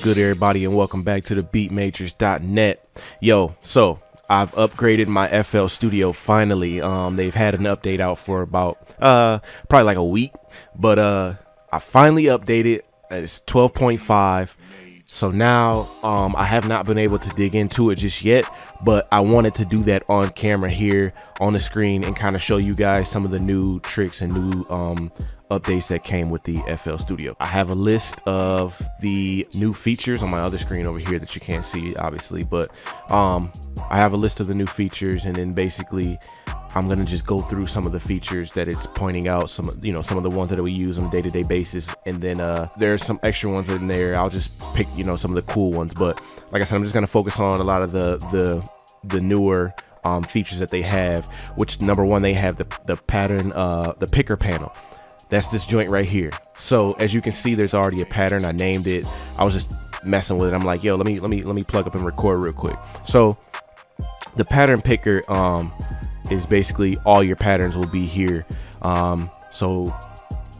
good, everybody, and welcome back to the beatmajors.net. Yo, so I've upgraded my FL Studio finally. They've had an update out for about probably like a week, but I finally updated. It's 12.5. So now I have not been able to dig into it just yet, but I wanted to do that on camera here on the screen and kind of show you guys some of the new tricks and new updates that came with the FL Studio. I have a list of the new features on my other screen over here that you can't see, obviously, but I have a list of the new features, and then basically I'm gonna just go through some of the features that it's pointing out, some of the ones that we use on a day-to-day basis, and then there's some extra ones in there. I'll just pick some of the cool ones, but like I said, I'm just gonna focus on a lot of the newer features that they have. Which, number one, they have the pattern, the picker panel. That's this joint right here. So as you can see, there's already a pattern. I named it. I was just messing with it. I'm like, yo, let me plug up and record real quick. So the pattern picker is basically all your patterns will be here. So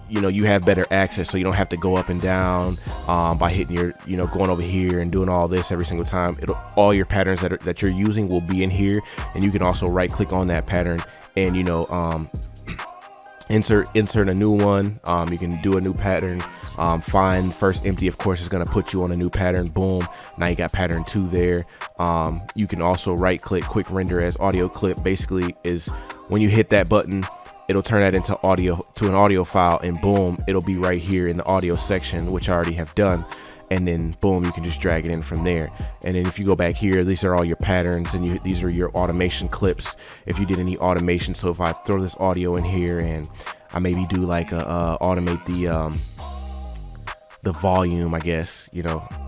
you have better access, so you don't have to go up and down by hitting your going over here and doing all this every single time. All your patterns that you're using will be in here, and you can also right click on that pattern and insert a new one. You can do a new pattern, find first empty, of course, is going to put you on a new pattern. Boom, now you got pattern 2 there. You can also right click quick render as audio clip. Basically is when you hit that button, it'll turn that into an audio file, and boom, it'll be right here in the audio section, which I already have done. And then boom, you can just drag it in from there. And then if you go back here, these are all your patterns, and these are your automation clips if you did any automation. So if I throw this audio in here and I maybe do like automate the volume, I guess,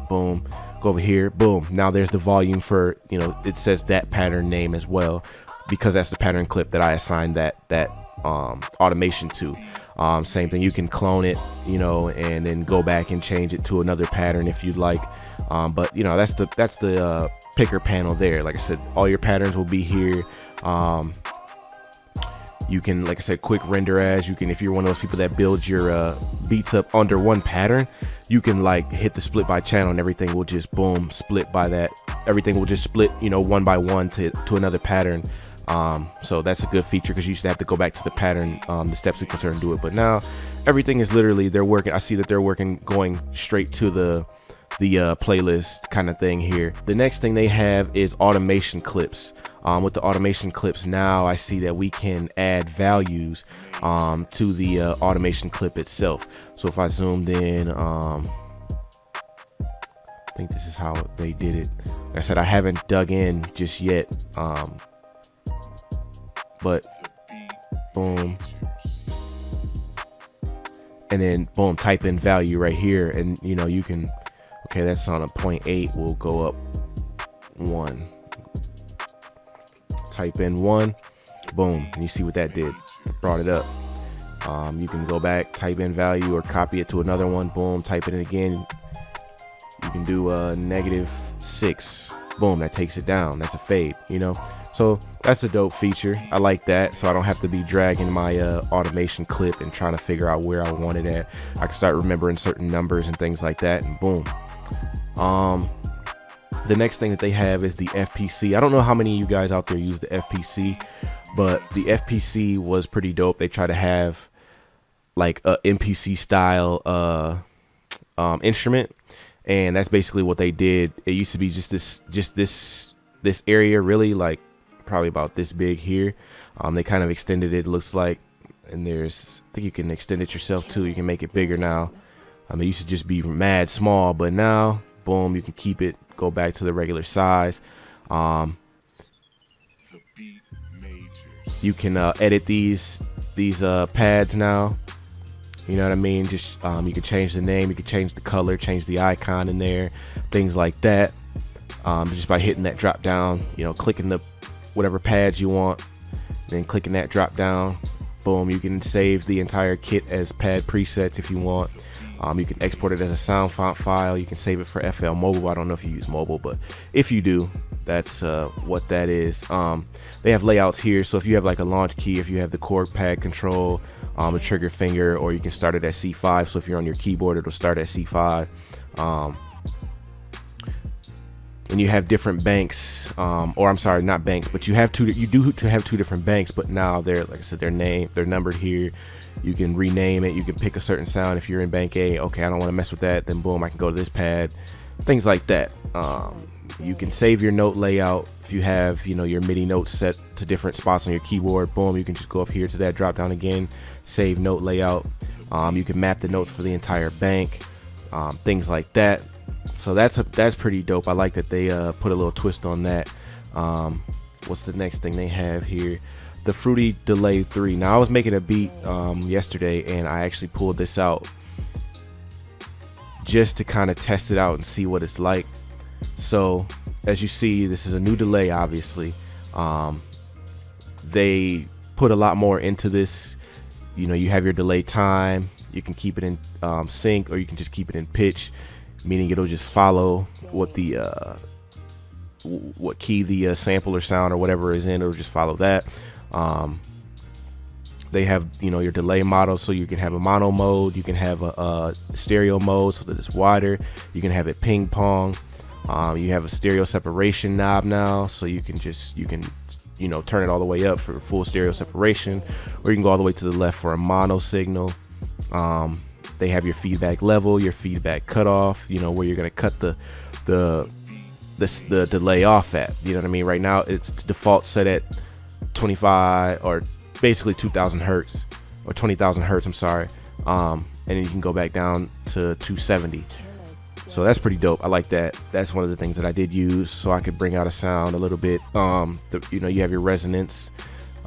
boom, go over here, boom, now there's the volume for, it says that pattern name as well, because that's the pattern clip that I assigned that automation to. Same thing, you can clone it, and then go back and change it to another pattern if you'd like. But that's the picker panel there. Like I said, all your patterns will be here. You can, like I said, quick render as. You can, if you're one of those people that builds your beats up under one pattern, you can like hit the split by channel, and everything will just boom split by that. Everything will just split one by one to another pattern. So that's a good feature, because you used to have to go back to the pattern, the step sequencer, and do it. But now everything is literally, they're working. I see that they're working, going straight to the playlist kind of thing here. The next thing they have is automation clips. With the automation clips, now I see that we can add values to the automation clip itself. So if I zoomed in, I think this is how they did it. Like I said, I haven't dug in just yet, but boom, and then boom, type in value right here, and you can, okay, that's on a 0.8, we'll go up 1, type in 1, boom, and you see what that did. It brought it up. You can go back, type in value, or copy it to another one, boom, type it in again. You can do -6, boom, that takes it down. That's a fade, so that's a dope feature. I like that, so I don't have to be dragging my automation clip and trying to figure out where I want it at. I can start remembering certain numbers and things like that, and boom. The next thing that they have is the FPC. I don't know how many of you guys out there use the FPC, but the FPC was pretty dope. They try to have like a MPC style instrument, and that's basically what they did. It used to be just this area, really, like probably about this big here. They kind of extended it looks like, and I think you can extend it yourself too. You can make it bigger now. It used to just be mad small, but now boom, you can keep it, go back to the regular size. You can edit these pads now, you know what I mean? Just you can change the name, you can change the color, change the icon in there, things like that, just by hitting that drop down, clicking the whatever pads you want, then clicking that drop down, boom, you can save the entire kit as pad presets if you want. You can export it as a sound font file. You can save it for FL Mobile. I don't know if you use mobile, but if you do, that's what that is. They have layouts here, so if you have like a launch key, if you have the chord pad control, a trigger finger, or you can start it at C5. So if you're on your keyboard, it'll start at C5. and you have different banks, or I'm sorry, not banks, but you do to have two different banks, but now they're, like I said, they're numbered here. You can rename it. You can pick a certain sound. If you're in bank A, okay, I don't want to mess with that, then boom, I can go to this pad, things like that. You can save your note layout. If you have, your MIDI notes set to different spots on your keyboard, boom, you can just go up here to that drop down again, save note layout. You can map the notes for the entire bank, things like that. So that's pretty dope. I like that they put a little twist on that. What's the next thing they have here? The Fruity Delay 3. Now I was making a beat yesterday, and I actually pulled this out just to kind of test it out and see what it's like. So as you see, this is a new delay, obviously. They put a lot more into this. You have your delay time. You can keep it in sync, or you can just keep it in pitch, meaning it'll just follow what the what key the sample or sound or whatever is in. It'll just follow that. They have your delay model, so you can have a mono mode, you can have a stereo mode so that it's wider, you can have it ping pong. You have a stereo separation knob now, so you can turn it all the way up for full stereo separation, or you can go all the way to the left for a mono signal. They have your feedback level, your feedback cutoff, where you're gonna cut the delay off at. You know what I mean? Right now it's default set at 25, or basically 2000 hertz, or 20,000 hertz, I'm sorry. And then you can go back down to 270. So that's pretty dope. I like that. That's one of the things that I did use, so I could bring out a sound a little bit. You have your resonance.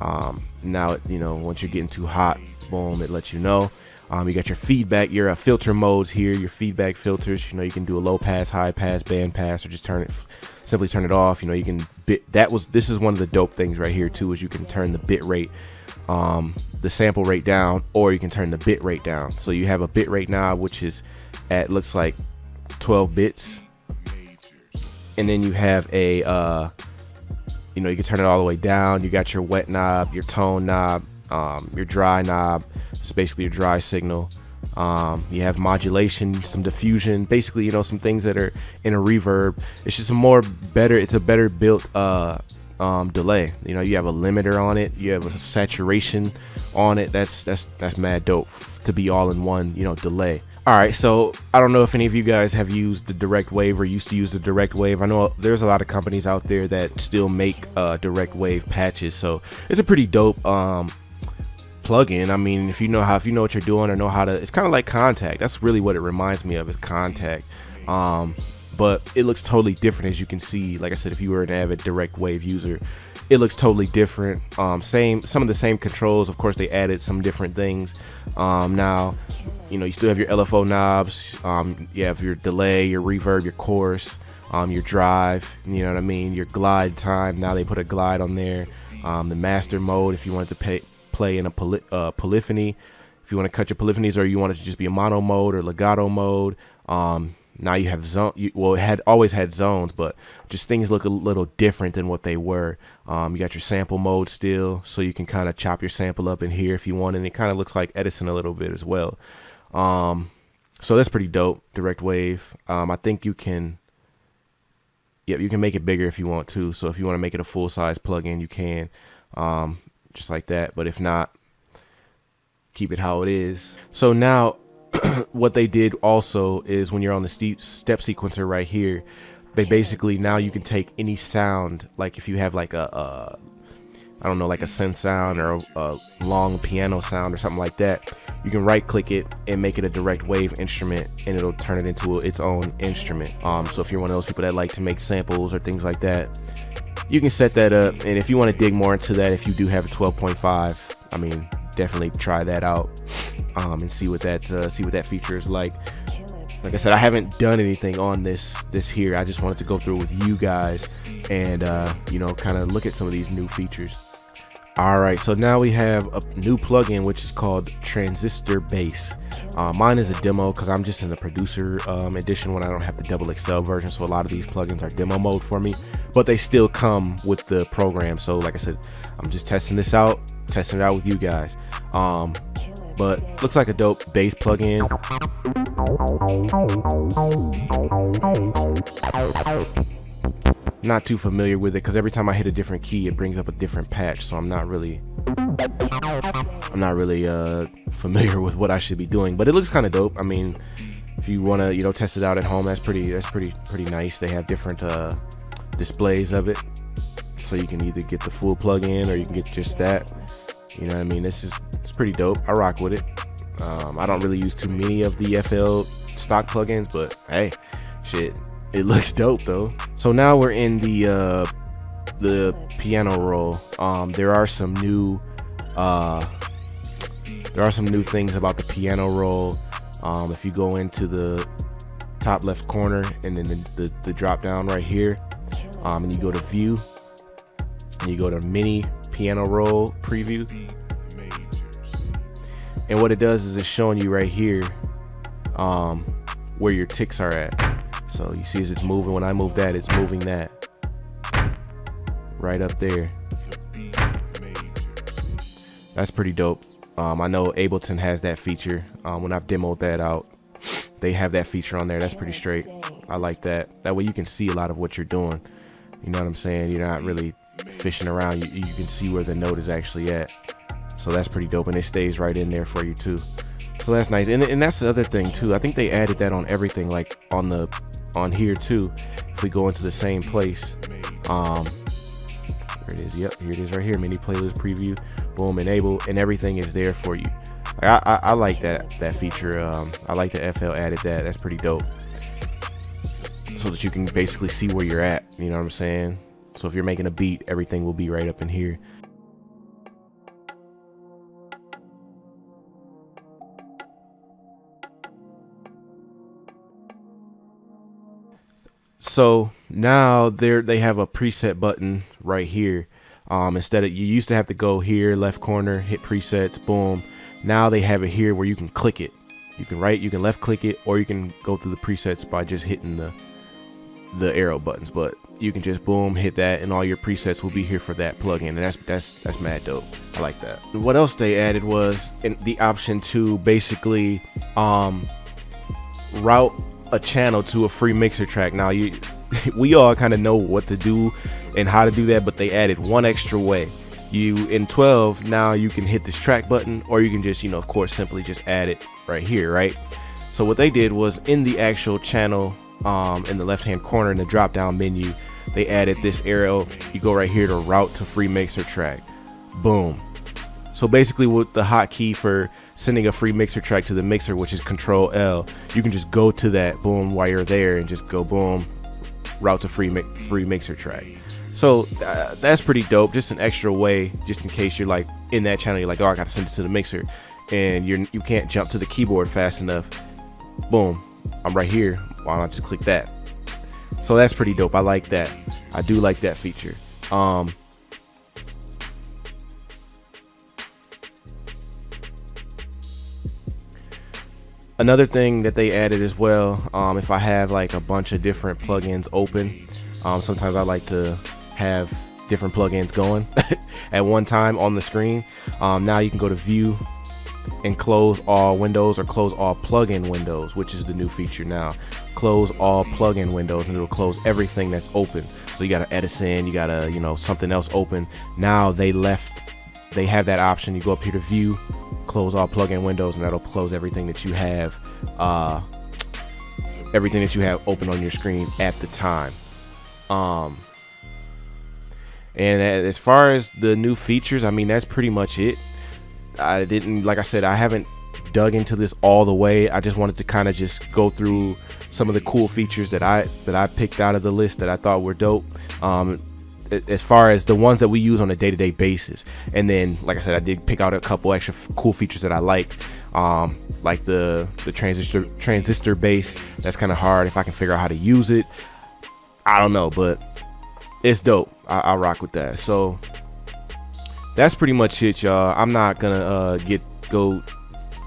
Now, once you're getting too hot, boom, it lets you know. You got your feedback, your filter modes here, your feedback filters. You can do a low pass, high pass, band pass, or just simply turn it off. You can this is one of the dope things right here too, is you can turn the bit rate, the sample rate down, or you can turn the bit rate down. So you have a bit rate knob, which is looks like 12 bits, and then you have a you can turn it all the way down. You got your wet knob, your tone knob, your dry knob. It's basically your dry signal. You have modulation, some diffusion, basically some things that are in a reverb. It's just it's a better built delay. You have a limiter on it, you have a saturation on it. That's mad dope to be all in one delay. Alright, so I don't know if any of you guys have used the direct wave or used to use the direct wave. I know there's a lot of companies out there that still make direct wave patches, so it's a pretty dope plugin. I mean, if you know what you're doing, or know how to, it's kind of like Contact. That's really what it reminds me of, is Contact. But it looks totally different, as you can see. Like I said, if you were an avid direct wave user, it looks totally different. Some of the same controls. Of course, they added some different things. Now, you still have your LFO knobs. You have your delay, your reverb, your chorus, your drive. You know what I mean? Your glide time. Now they put a glide on there. The master mode, if you wanted to play in a polyphony, if you want to cut your polyphonies, or you want it to just be a mono mode or legato mode. Now you have it always had zones, but just things look a little different than what they were. You got your sample mode still, so you can kind of chop your sample up in here if you want, and it kind of looks like Edison a little bit as well. So that's pretty dope, direct wave. I think you can make it bigger if you want to. So if you want to make it a full size plugin, you can, just like that. But if not, keep it how it is. So now what they did also is, when you're on the step sequencer right here, they basically, now you can take any sound, like if you have like I don't know, like a synth sound, or a long piano sound or something like that, you can right click it and make it a direct wave instrument, and it'll turn it into its own instrument. So if you're one of those people that like to make samples or things like that, you can set that up. And if you want to dig more into that, if you do have a 12.5, I mean, definitely try that out, and see what that feature is like. Like I said, I haven't done anything on this here. I just wanted to go through it with you guys, and kind of look at some of these new features. Alright, so now we have a new plugin, which is called Transistor Bass. Mine is a demo, because I'm just in the producer edition when I don't have the XXL version, so a lot of these plugins are demo mode for me, but they still come with the program. So like I said, I'm just testing it out with you guys. But looks like a dope bass plugin. Not too familiar with it because every time I hit a different key, it brings up a different patch. So I'm not really familiar with what I should be doing. But it looks kind of dope. I mean, if you want to, you know, test it out at home, that's pretty nice. They have different displays of it, so you can either get the full plug-in or you can get just that. You know what I mean? It's pretty dope. I rock with it. I don't really use too many of the FL stock plugins, but hey, shit, it looks dope though. So now we're in the piano roll. There are some new things about the piano roll. If you go into the top left corner and then the drop down right here, and you go to view and you go to mini piano roll preview, and what it does is it's showing you right here where your ticks are at. So you see as it's moving, when I move that, it's moving that right up there. That's pretty dope. I know Ableton has that feature. When I've demoed that out, they have that feature on there. That's pretty straight. I like that. That way you can see a lot of what you're doing. You know what I'm saying? You're not really fishing around. You can see where the note is actually at. So that's pretty dope, and it stays right in there for you too. So that's nice. And that's the other thing too. I think they added that on everything, like on here too. If we go into the same place, there it is. Yep, here it is right here. Mini playlist preview. Boom, enable, and everything is there for you. I like that feature. I like that FL added that. That's pretty dope. So that you can basically see where you're at. You know what I'm saying? So if you're making a beat, everything will be right up in here. So now they have a preset button right here. Instead of, you used to have to go here, left corner, hit presets, boom. Now they have it here where you can click it. You can left click it, or you can go through the presets by just hitting the arrow buttons. But you can just boom, hit that, and all your presets will be here for that plugin. And that's mad dope. I like that. What else they added was the option to basically route a channel to a free mixer track. Now we all kind of know what to do and how to do that, but they added one extra way. In 12 now you can hit this track button, or you can just, you know, of course, simply just add it right here, right? So what they did was in the actual channel, in the left hand corner in the drop down menu, they added this arrow. You go right here to route to free mixer track. Boom. So basically with the hotkey for sending a free mixer track to the mixer, which is Control L, you can just go to that, boom, while you're there, and just go boom, route to free mixer track. So that's pretty dope. Just an extra way, just in case you're like in that channel, you're like, oh, I gotta send this to the mixer, and you can't jump to the keyboard fast enough. Boom, I'm right here. Why not just click that? So that's pretty dope. I like that. I do like that feature. Another thing that they added as well, if I have like a bunch of different plugins open, sometimes I like to have different plugins going at one time on the screen. Now you can go to view and close all windows, or close all plugin windows, which is the new feature now. Close all plugin windows, and it'll close everything that's open. So you got to Edison, you got to, you know, something else open. Now they have that option. You go up here to view, close all plugin windows, and that'll close everything that you have open on your screen at the time. And as far as the new features, I mean, that's pretty much it. Like I said, I haven't dug into this all the way. I just wanted to kind of just go through some of the cool features that I picked out of the list that I thought were dope. As far as the ones that we use on a day-to-day basis. And then, like I said, I did pick out a couple extra cool features that I liked, like the transistor bass. That's kind of hard if I can figure out how to use it. I don't know, but it's dope. I rock with that. So that's pretty much it, y'all. I'm not gonna go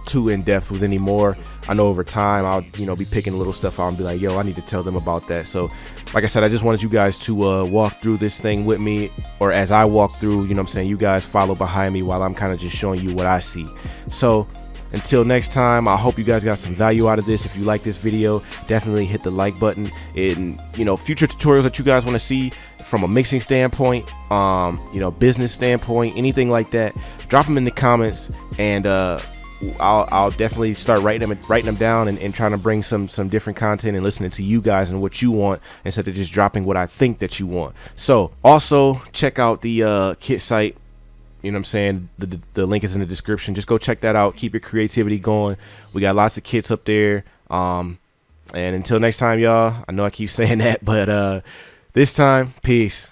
too in depth with any more. I know over time I'll be picking little stuff out and be like, yo, I need to tell them about that. So like I said, I just wanted you guys to walk through this thing with me, or as I walk through, you know what I'm saying, you guys follow behind me while I'm kind of just showing you what I see. So until next time, I hope you guys got some value out of this. If you like this video, definitely hit the like button. And future tutorials that you guys want to see from a mixing standpoint, business standpoint, anything like that, drop them in the comments, and I'll definitely start writing them down and trying to bring some different content and listening to you guys and what you want instead of just dropping what I think that you want. So also check out the kit site. You know what I'm saying? The link is in the description. Just go check that out. Keep your creativity going. We got lots of kits up there. And until next time, y'all, I know I keep saying that, but this time, peace.